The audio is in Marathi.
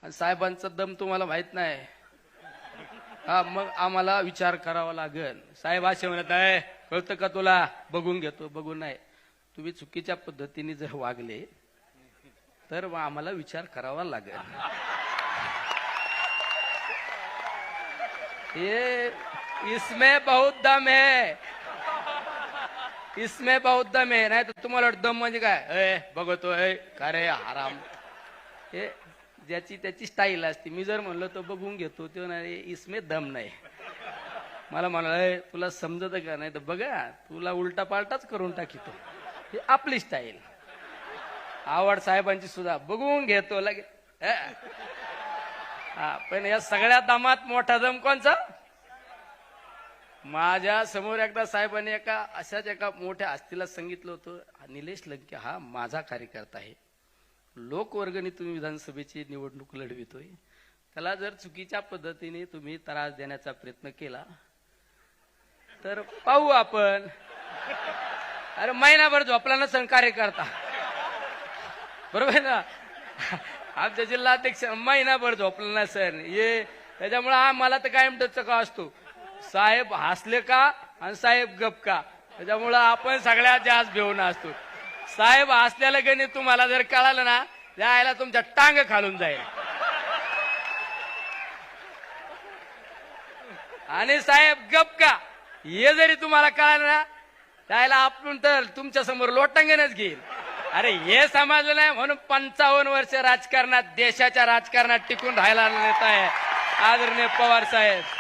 आणि साहेबांचा दम तुम्हाला माहित नाही. हा, मग आम्हाला विचार करावा लागेल. साहेब असे म्हणत आहे, कळतं का तुला? बघून घेतो. बघून नाही, तुम्ही चुकीच्या पद्धतीने जर वागले तर मग आम्हाला विचार करावा लागेल. ये इसमें बहुत दम है, इसमें बहुत दम है. नाही तर तुम्हाला दम म्हणजे काय? बघतो का रे हराम. हे ज्याची त्याची स्टाईल असते. मी जर म्हणलो तर बघून घेतो, तो नाही इसमें दम नाही. मला म्हणाला तुला समजत का? नाही तर बघा तुला उलटा पालटाच करून टाकीतो. ही आपली स्टाईल. आवड साहेबांची सुद्धा बघून घेतो लगे. हा, पण या सगळ्या दमात मोठा दम कोणचा? माझ्या समोर एकदा साहेबांनी अशाच एका मोठ्या हस्तीला सांगितलं होतं, निलेश लंके हा माझा कार्यकर्ता आहे, लोकवर्गणी तुम्ही विधानसभेची निवडणूक लढवितोय, त्याला जर चुकीच्या पद्धतीने तुम्ही त्रास देण्याचा प्रयत्न केला तर पाहू आपण. अरे महिनाभर झोपला नसेल कार्यकर्ता, बरोबर आहे ना? आमच्या जिल्हाध्यक्ष महिनाभर झोपला नसेल. ये त्याच्यामुळे आम्हाला तर कायम टचका असतो, साहेब हसले का आणि साहेब गप का. त्याच्यामुळं आपण सगळ्यात जास्त भिवून असतो. साहेब हसल्याला गणित तुम्हाला जर कळालं ना, त्याला तुमच्या टांग खालून जाईल. आणि साहेब गप का हे जरी तुम्हाला कळालं ना, त्याला आपण तर तुमच्या समोर लोटांगणच घेईल. अरे हे समजलं नाही म्हणून 55 वर्ष राजकारणात, देशाच्या राजकारणात टिकून राहायला नेता आहे आदरणीय पवार साहेब.